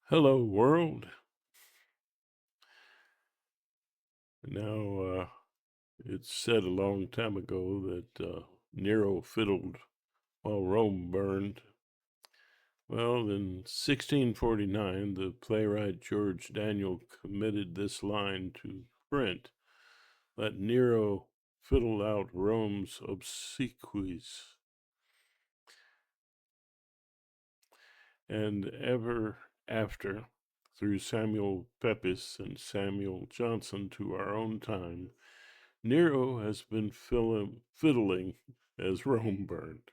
Hello, world. Now, it's said a long time ago that Nero fiddled while Rome burned. Well, in 1649, the playwright George Daniel committed this line to print: "Let Nero fiddle out Rome's obsequies." And ever after, through Samuel Pepys and Samuel Johnson to our own time, Nero has been fiddling as Rome burned.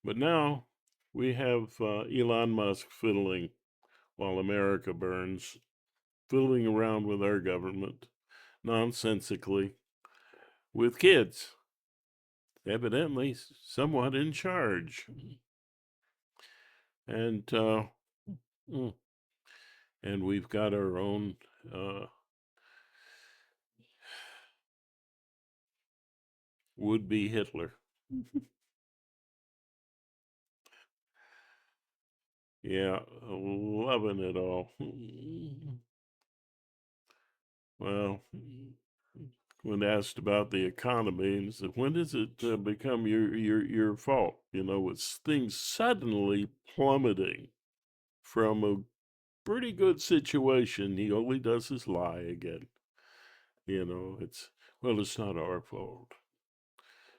But now we have Elon Musk fiddling while America burns, fiddling around with our government nonsensically with kids, evidently somewhat in charge. And mm, and we've got our own would-be Hitler. Yeah, loving it all. Well, when asked about the economy, and said, "When does it become your fault?" With things suddenly plummeting from a pretty good situation, he only does his lie again. It's not our fault.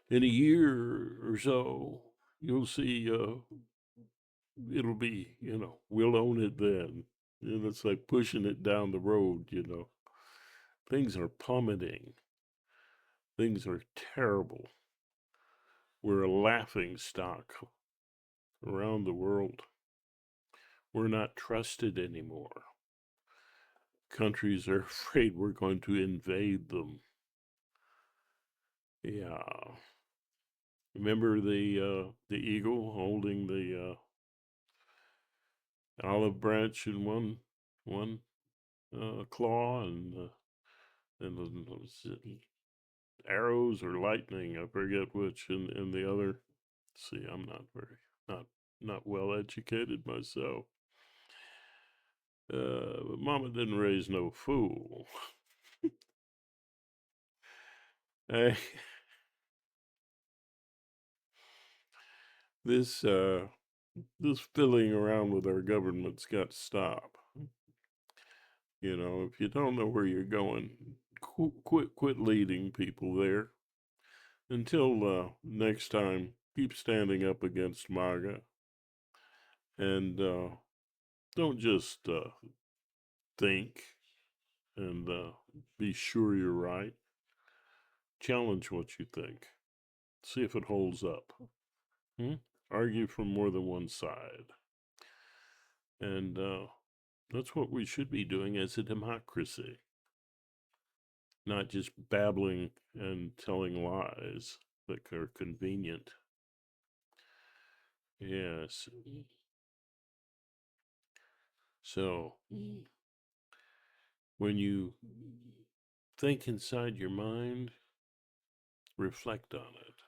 In a year or so, you'll see. It'll be, we'll own it then. It's like pushing it down the road. Things are plummeting. Things are terrible. We're a laughing stock around the world. We're not trusted anymore. Countries are afraid we're going to invade them. Yeah. Remember the eagle holding the olive branch in one claw, and was it arrows or lightning? I forget which. In the other. See, I'm not well educated myself. But Mama didn't raise no fool. Hey, this fiddling around with our government's got to stop. If you don't know where you're going, quit leading people there. Until next time, keep standing up against MAGA, and don't just think and be sure you're right. Challenge what you think. See if it holds up. Argue from more than one side. And that's what we should be doing as a democracy. Not just babbling and telling lies that are convenient. Yes. So, when you think inside your mind, reflect on it.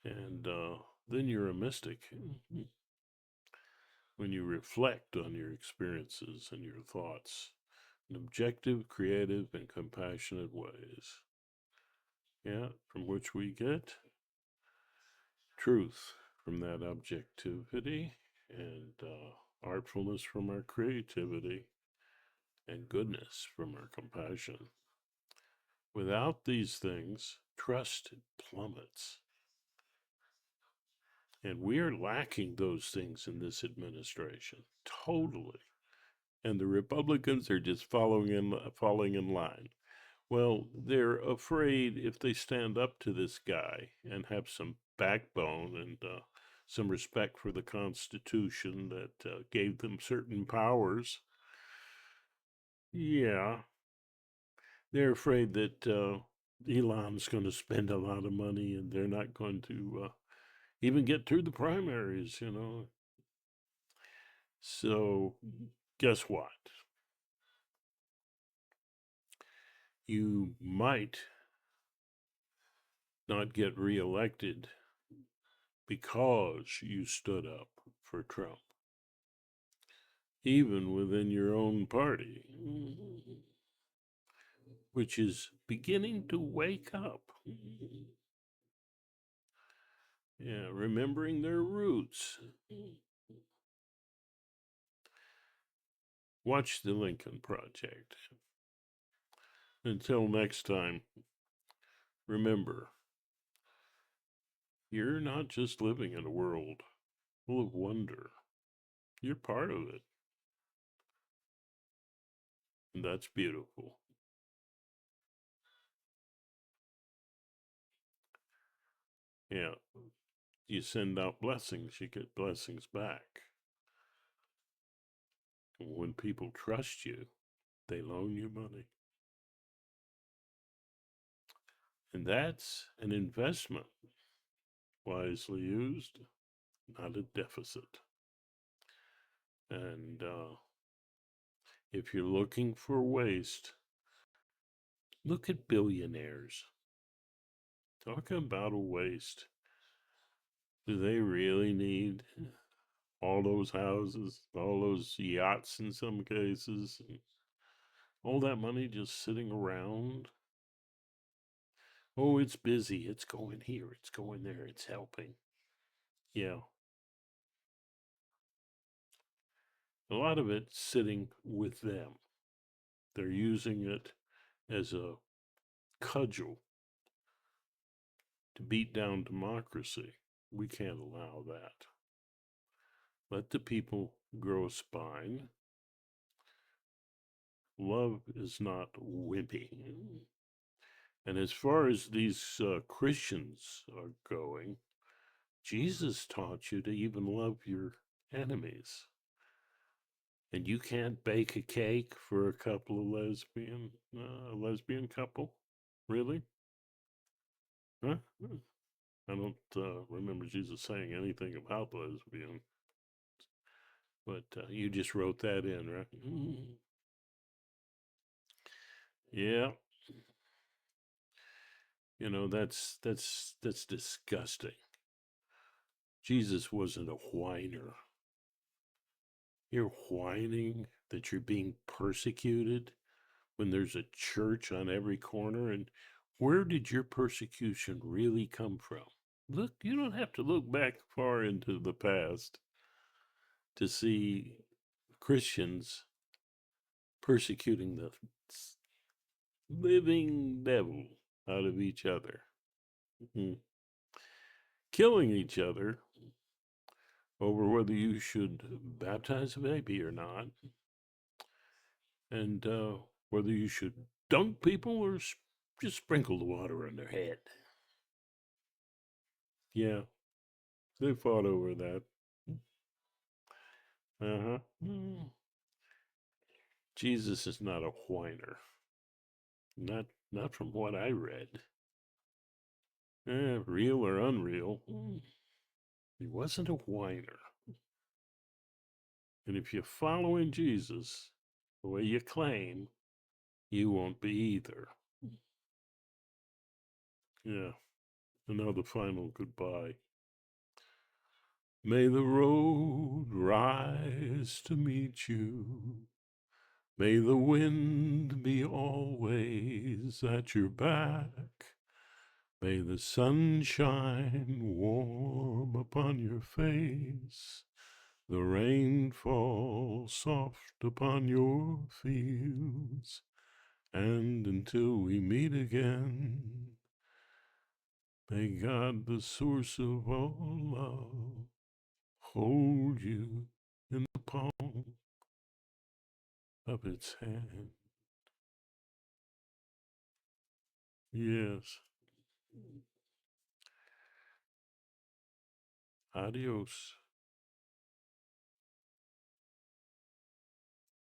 And then you're a mystic. When you reflect on your experiences and your thoughts in objective, creative, and compassionate ways. Yeah, from which we get truth from that objectivity, and artfulness from our creativity, and goodness from our compassion. Without these things, trust plummets. And we are lacking those things in this administration, totally. And the Republicans are just falling in line. Well, they're afraid if they stand up to this guy and have some backbone and some respect for the Constitution that gave them certain powers. Yeah, they're afraid that Elon's going to spend a lot of money and they're not going to even get through the primaries. So, guess what? You might not get reelected because you stood up for Trump, even within your own party, which is beginning to wake up. Yeah, remembering their roots. Watch the Lincoln Project. Until next time, remember, you're not just living in a world full of wonder. You're part of it. And that's beautiful. Yeah. You send out blessings, you get blessings back. And when people trust you, they loan you money. And that's an investment, wisely used, not a deficit. And if you're looking for waste, look at billionaires. Talk about a waste. Do they really need all those houses, all those yachts in some cases, all that money just sitting around? Oh, it's busy. It's going here. It's going there. It's helping. Yeah. A lot of it's sitting with them. They're using it as a cudgel to beat down democracy. We can't allow that. Let the people grow a spine. Love is not wimpy. And as far as these Christians are going, Jesus taught you to even love your enemies. And you can't bake a cake for a couple of lesbian couple? Really? Huh? I don't remember Jesus saying anything about lesbian. But you just wrote that in, right? Yeah. You know, that's disgusting. Jesus wasn't a whiner. You're whining that you're being persecuted when there's a church on every corner. And where did your persecution really come from? Look, you don't have to look back far into the past to see Christians persecuting the living devil out of each other, killing each other over whether you should baptize a baby or not, and whether you should dunk people or just sprinkle the water on their head. Yeah, they fought over that. Uh-huh. Jesus is not a whiner. Not from what I read. Real or unreal, he wasn't a whiner. And if you're following Jesus the way you claim, you won't be either. Yeah. Another final goodbye. May the road rise to meet you. May the wind be always at your back. May the sun shine warm upon your face. The rain fall soft upon your fields. And until we meet again, may God, the source of all love, hold you in the palm of its hand. Yes. Adios.